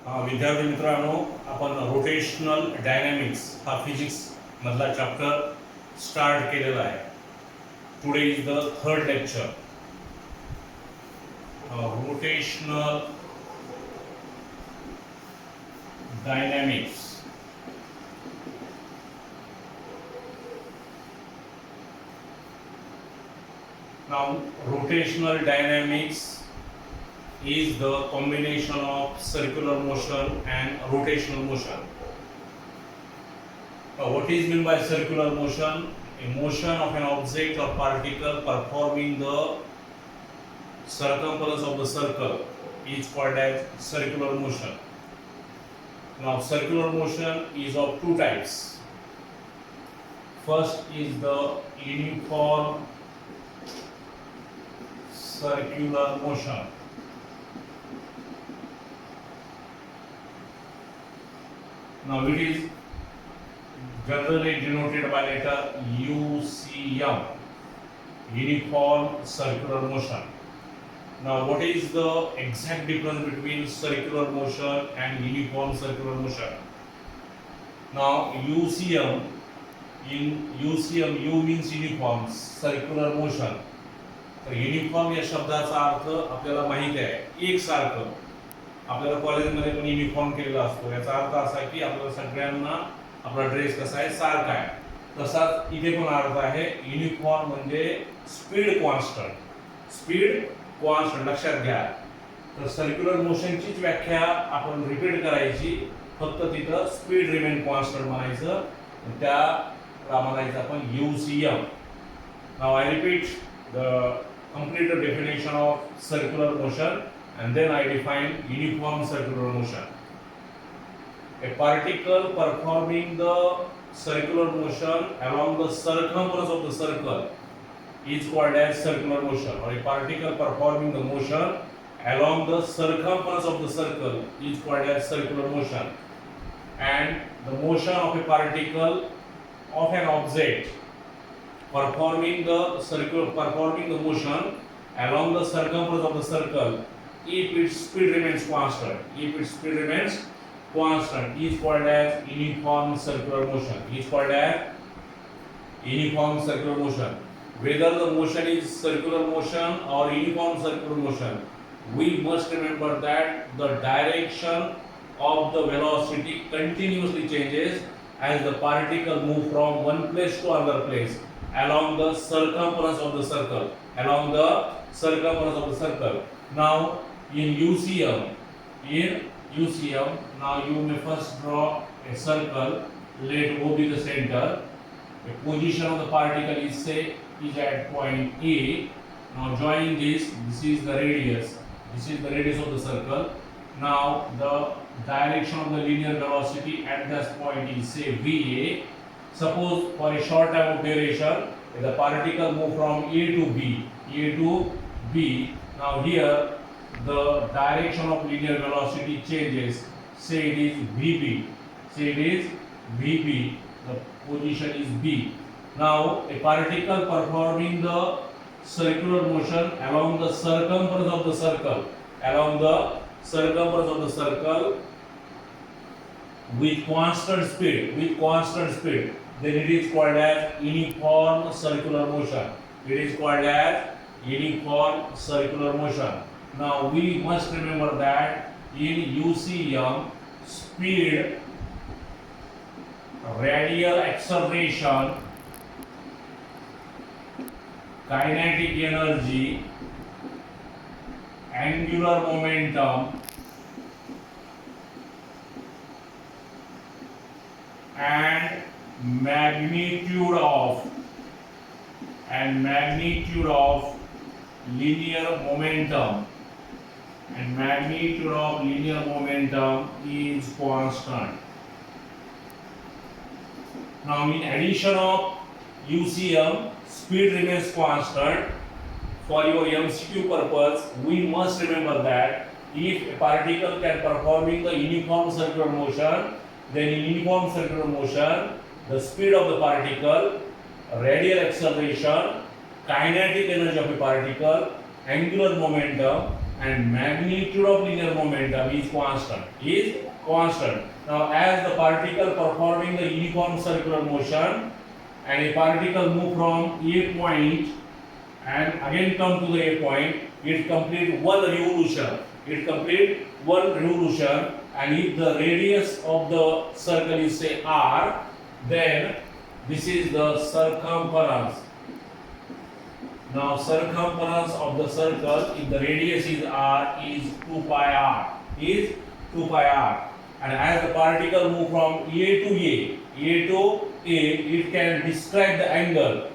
विद्यार्थी मित्रांनो, आपण रोटेशनल डायनॅमिक्स हा फिजिक्स मधला चॅप्टर स्टार्ट केलेला आहे. Today is the third lecture. Rotational dynamics. Now, rotational dynamics is the combination of circular motion and rotational motion. What is meant by circular motion? A motion of an object or particle performing the circumference of the circle is called as circular motion. Now, circular motion is of two types. First is the uniform circular motion. Now it is generally denoted by letter UCM, uniform circular motion. Now what is the exact difference between circular motion and uniform circular motion? Now UCM, in UCM, U means uniform, circular motion. तर uniform या शब्दाचा अर्थ आपल्याला माहिती आहे, एकसारखं. आपल्याला कॉलेजमध्ये पण युनिफॉर्म केलेला असतो. याचा अर्थ असा आहे की आपल्याला सगळ्यांना आपला ड्रेस कसा आहे, सारखा आहे. तसाच इथे पण अर्थ आहे. युनिफॉर्म म्हणजे स्पीड कॉन्स्टंट. स्पीड कॉन्स्टंट लक्षात घ्या. तर सर्क्युलर मोशनचीच व्याख्या आपण रिपीट करायची, फक्त तिथं स्पीड रिमेन कॉन्स्टंट म्हणायचं. त्याला म्हणायचं आपण UCM. Now I repeat the complete definition of circular motion and then I define uniform circular motion. A particle performing the circular motion along the circumference of the circle is called as circular motion, or a particle performing the motion along the circumference of the circle is called as circular motion. And the motion of a particle of an object performing the motion along the circumference of the circle, if its speed remains constant, is called as uniform circular motion. Whether the motion is circular motion or uniform circular motion, we must remember that the direction of the velocity continuously changes as the particle moves from one place to another place along the circumference of the circle. Now in UCM, now you may first draw a circle. Let O be the center. The position of the particle is at point A. Now join this is the radius. This is the radius of the circle. Now the direction of the linear velocity at this point is say VA. Suppose for a short time of duration, the particle move from A to B. Now here the direction of linear velocity changes. Say it is VB. The position is B. Now a particle performing the circular motion along the circumference of the circle, with constant speed, then it is called as uniform circular motion. Now we must remember that in UCM, speed, radial acceleration, kinetic energy, angular momentum, and magnitude of linear momentum is constant. Now in addition of UCM, speed remains constant. For your MCQ purpose, we must remember that if a particle can performing the uniform circular motion, then in uniform circular motion, the speed of the particle, radial acceleration, kinetic energy of a particle, angular momentum, and magnitude of linear momentum is constant. Now, as the particle performing the uniform circular motion, and a particle move from A point and again come to the A point, it complete one revolution. And if the radius of the circle is say r, then this is the circumference. Now, circumference of the circle, if the radius is r, is 2 pi r. And as the particle move from A to A, it can describe the angle.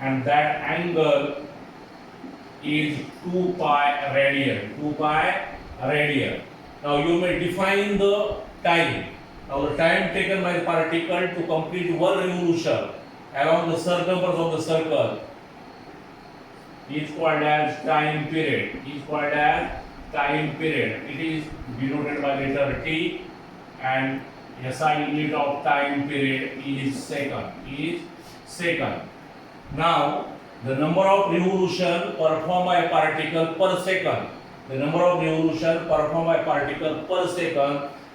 And that angle is 2 pi radian. Now, you may define the time. Now, the time taken by the particle to complete one revolution along the circumference of the circle is called as time period. It is denoted by letter T, and SI unit of time period is second. Now, the number of revolution performed by a particle per second.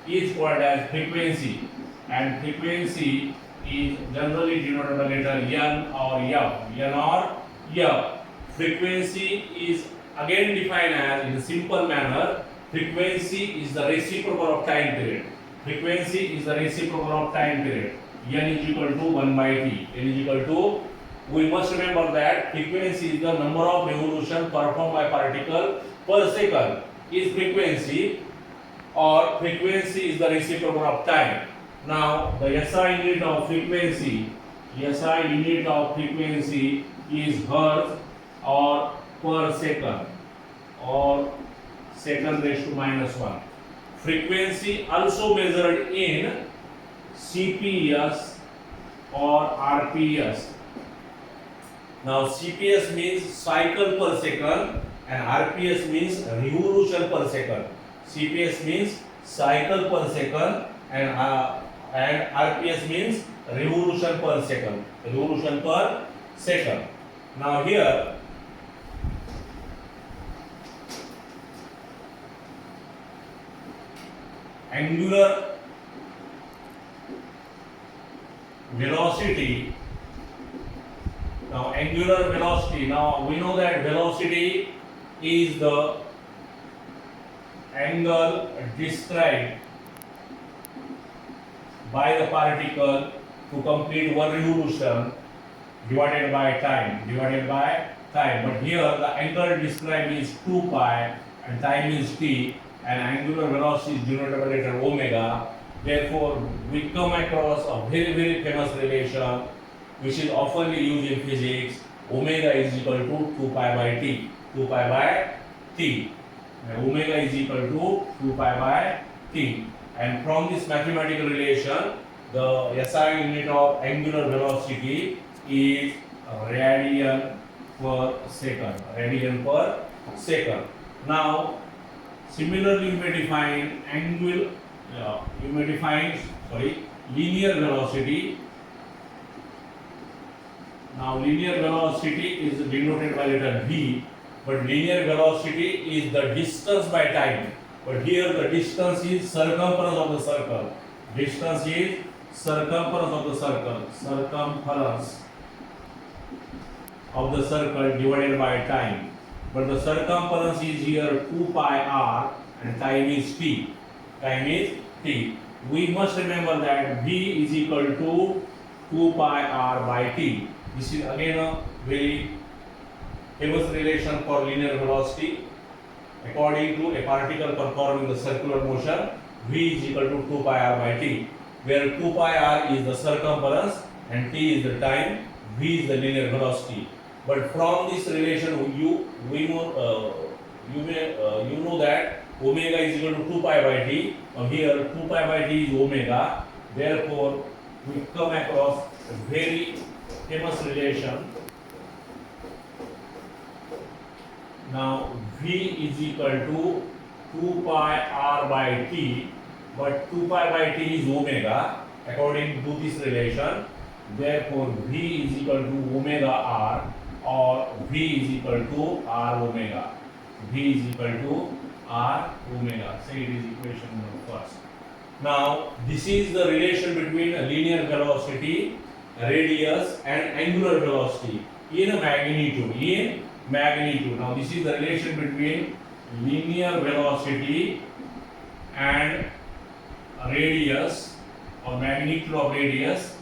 Is called as frequency, and frequency is generally denoted by letter N or F. Frequency is again defined as, in a simple manner, frequency is the reciprocal of time period. N is equal to 1 by T. We must remember that frequency is the number of revolution performed by particle per second is frequency, or frequency is the reciprocal of time. Now, the SI unit of frequency is hertz or per second, or second raised to -1. Frequency also measured in CPS or RPS. Now, CPS means cycle per second and RPS means revolution per second. CPS means cycle per second and RPS means revolution per second. Now, here angular velocity. Now we know that velocity is the angle described by the particle to complete one revolution divided by time. But here the angle described is 2 pi and time is t, and angular velocity is denoted by letter omega. Therefore, we come across a very, very famous relation which is often used in physics. Omega is equal to 2 pi by t. And omega is equal to 2 pi by t. And from this mathematical relation, the SI unit of angular velocity is radian per second. Now, similarly, you may define linear velocity. Now, linear velocity is denoted by letter v, but linear velocity is the distance by time. But here the distance is circumference of the circle. Circumference of the circle divided by time. But the circumference is here 2 pi r and time is t. We must remember that v is equal to 2 pi r by t. This is again a very famous relation for linear velocity. According to a particle performing the circular motion, v is equal to 2 pi r by t, where 2 pi r is the circumference and t is the time, v is the linear velocity. But from this relation, you know that omega is equal to 2 pi by t. Now here 2 pi by t is omega. Therefore, we come across a very famous relation. Now v is equal to 2 pi r by t, but 2 pi by t is omega according to this relation. Therefore, v is equal to omega r, or v is equal to r omega. V is equal to R omega. Say it is equation number first. Now this is the relation between a linear velocity, radius and angular velocity in a magnitude. In magnitude. Now this is the relation between linear velocity and radius or magnitude of radius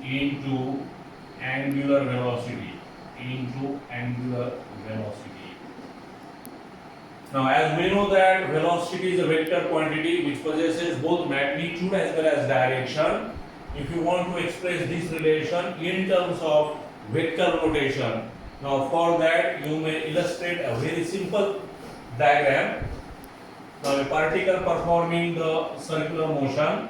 into angular velocity. Now as we know that velocity is a vector quantity which possesses both magnitude as well as direction. If you want to express this relation in terms of vector notation, now for that you may illustrate a very simple diagram. Now a particle performing the circular motion,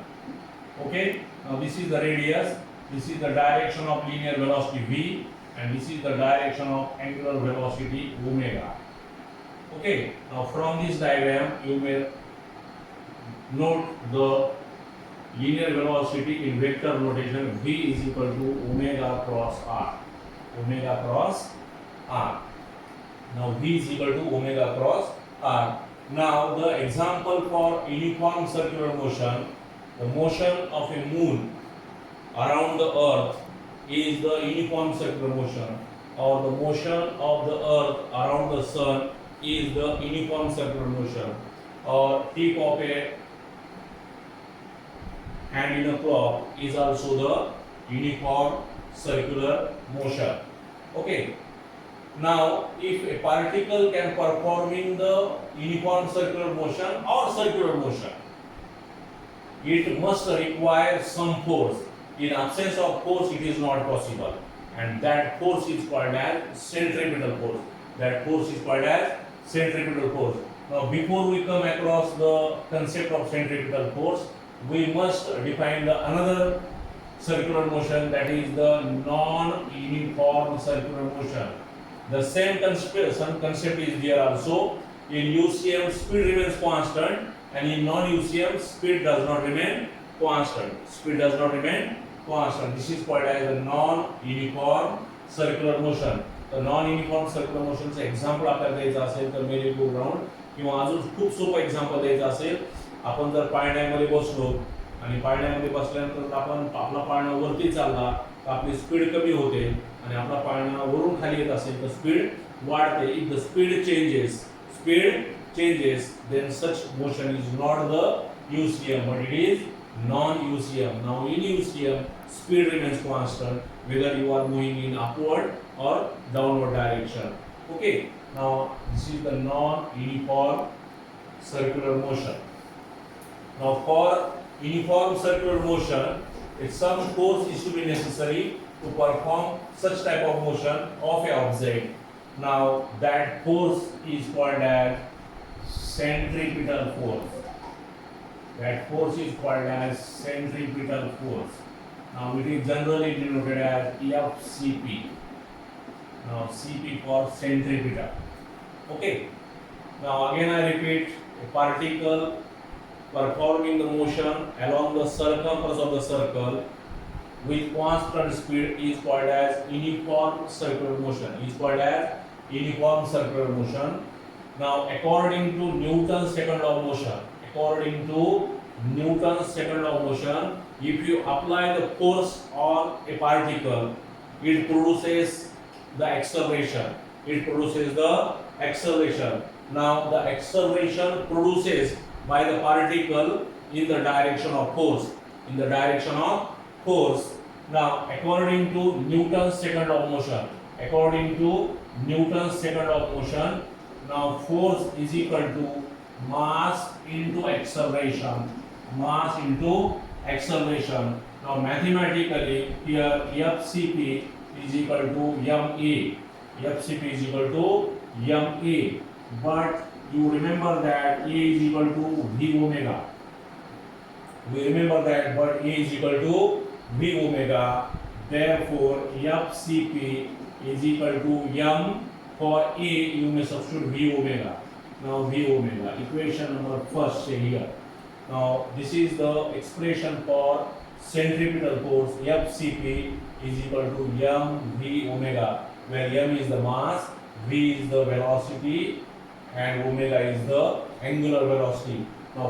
okay, now this is the radius, this is the direction of linear velocity v, and this is the direction of angular velocity omega. Okay, now from this diagram you may note the linear velocity in vector notation. V is equal to omega cross r. Omega cross r. Now V is equal to omega cross r. Now the example for uniform circular motion, the motion of a moon around the earth is the uniform circular motion, or the motion of the earth around the sun is the uniform circular motion, or tip of a hand in a clock is also the uniform circular motion. Okay. Now, if a particle can performing the uniform circular motion or circular motion, it must require some force. In absence of force, it is not possible, and that force is called as centripetal force. That force is called as centripetal force. Now, before we come across the concept of centripetal force, we must define another circular motion, that is the non-uniform circular motion. The same concept is there also. In UCM, speed remains constant, and in non-UCM, speed does not remain constant. Speed does not remain constant. This is called as a non-uniform circular motion. The non-uniform circular motion चे example आपल्याला द्यायचं असेल तर मेरी गो ground, किंवा अजून खूप सोपं एक्झाम्पल द्यायचं असेल, आपण जर पाळण्यामध्ये बसलो आणि पाळण्यामध्ये बसल्यानंतर आपण आपला पाळणा वरती चालला तर आपली स्पीड कमी होते, आणि आपला पाळणा वरून खाली येत असेल तर स्पीड वाढते. If the speed changes then such motion is not the UCM but it is non-UCM. Now in UCM, speed remains constant whether you are moving in upward or downward direction. Okay, now this is the non-uniform circular motion. Now for uniform circular motion, some force is to be necessary to perform such type of motion of a object. Now that force is called as centripetal force. That force is called as centripetal force. Now it is generally denoted as FCP. Now CP for centripetal. Okay. Now again I repeat, a particle performing the motion along the circumference of the circle with constant speed is called as uniform circular motion. Now according to Newton's second law of motion, if you apply the force on a particle, it produces the acceleration. Now the acceleration produces by the particle in the direction of force. Now according to Newton's second law of motion, now force is equal to mass into acceleration. Now mathematically here FCP is equal to ma. But you remember that A is equal to V omega. Therefore FCP is equal to m. For A you may substitute V omega. Now V omega, equation number first say here. Now this is the expression for centripetal force. FCP is equal to m V omega, where m is the mass, V is the velocity and omega is the angular velocity. Now